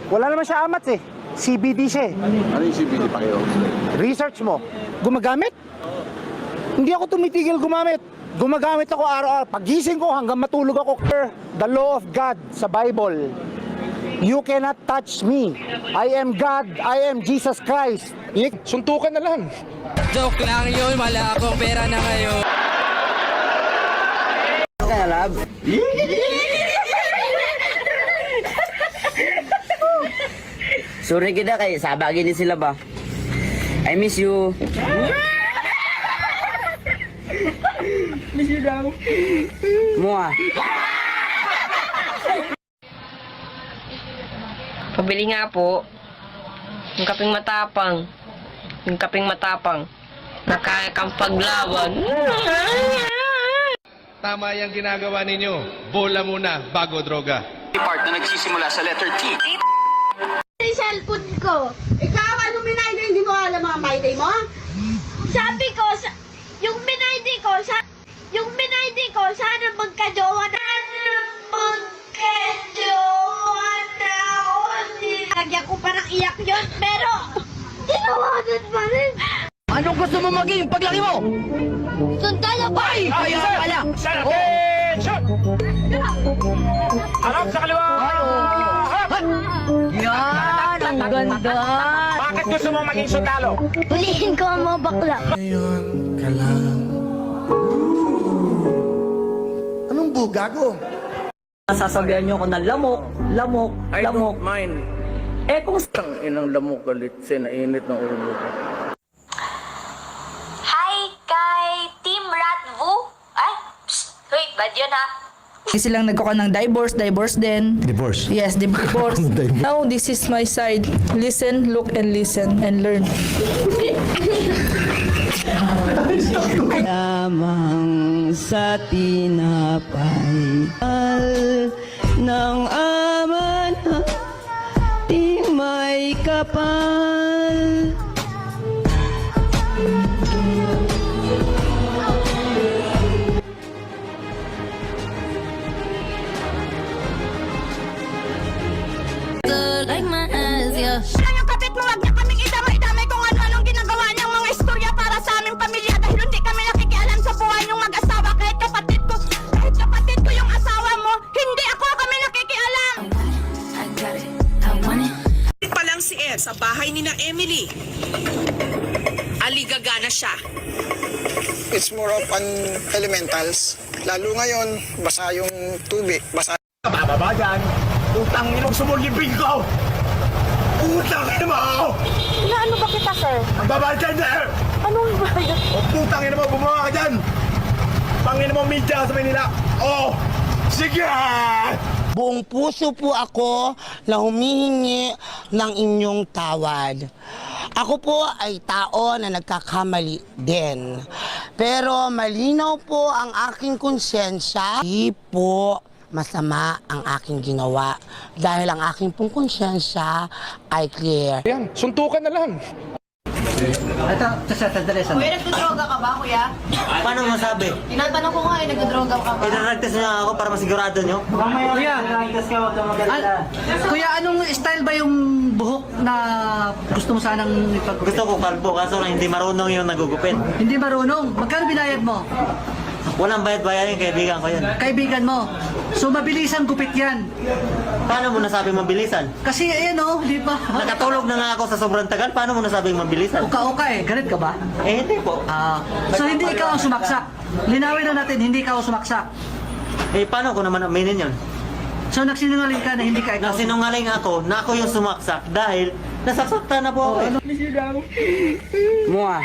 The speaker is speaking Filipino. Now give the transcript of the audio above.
Wala naman siya amats eh. CBD siya eh. Ano yung CBD pa kayo? Research mo. Gumagamit? Hindi ako tumitigil gumamit. Gumagamit ako araw-araw. Pagising ko hanggang matulog ako. The law of God sa Bible. You cannot touch me. I am God. I am Jesus Christ. Suntukan na lang. Joke lang yun, wala akong pera na ngayon. Kaya lab? Sorry kita kay sabagin ni sila ba? I miss you. Miss you daw. Mua. Pabili nga po. Yung kaping matapang. Yung kaping matapang. Nakakang paglawan. Tama yung ginagawa ninyo. Bola muna bago droga. Part na nagsisimula sa letter T. Yung cellphone ko. Ikaw, anong binayday? Hindi mo alam mga binayday mo? Sabi ko, yung binayday ko, sana magka-jowa na. Magka-jowa na ako. Lagyan ko parang iyak yun, pero tinawanan pa rin. Anong gusto mo maging paglaki mo? Sundalo ba? Ayaw pala! Attention! Harap sa kaliwa! Yan! Ang ganda! Bakit gusto mo maging sundalo? Hulihin ko ang mga bakla. Anong gago? Sasabihan niyo ako na lamok, lamok, lamok. Mine. Eh kung Inang lamok galit nainit ng ulo ko. Hi kay Team Ratvu. Ay, psst. Hoy, bad yun ha. Silang nagkuha ng divorce din. Divorce? Yes, divorce. Now, this is my side. Listen, look, and listen, and learn. Lamang sa tinapay ng aman di may kapal. Like my eyes, yeah. Yung kapit mo, wag niya kaming idamay-damay kung ano-anong ginagawa niyang mga istorya para sa aming pamilya dahil hindi kami nakikialam sa buhay niyong mag-asawa kahit kapatid ko yung asawa mo, hindi ako kami nakikialam. Pa lang si Ed sa bahay ni na Emily. Aligaga na siya. It's more of an elementals. Lalo ngayon, basa yung tubig, basa. Bababa dyan! Utang inong sumulibing ko! Utang ina mo! Inaano ba kita, sir? Magbabayad ka dyan! Anong bayad? O putang ina mo, bumaba ka dyan! Pangina mo media sa Manila! Oh! Sige! Buong puso po ako na humihingi ng inyong tawad. Ako po ay tao na nagkakamali din. Pero malinaw po ang aking konsensya. Hindi po masama ang aking ginawa dahil ang aking pong konsensya ay clear. Yan, suntukan na lang. Kuya, nagdodroga ka ba, kuya? Paano masabi? Tinatanong ko nga, nagdodroga ka ba? Pinaragtas niya ako para masigurado niyo. Kuya, anong style ba yung buhok na gusto mo sanang ipagupit? Gusto ko kalbo kaso lang hindi marunong yung nagugupit. Hindi marunong. Magkano binayad mo? Walang bayad-bayad yung kaibigan ko yun. Kaibigan mo. So mabilisang gupit yan. Paano mo nasabi mabilisan? Kasi ayan oh, di ba? Nakatulog na nga ako sa sobrang tagal, paano mo nasabing mabilisan? Uka-uka eh. Galit ka ba? Eh hindi po. So hindi ikaw ang sumaksak. Linawin na natin, hindi ikaw ang sumaksak. Eh paano ko naman aminin yun? So nagsinungaling ka na hindi ka ikaw. Nasinungaling ako na ako yung sumaksak dahil nasasaktan na po ako. Miss you daw. Mua.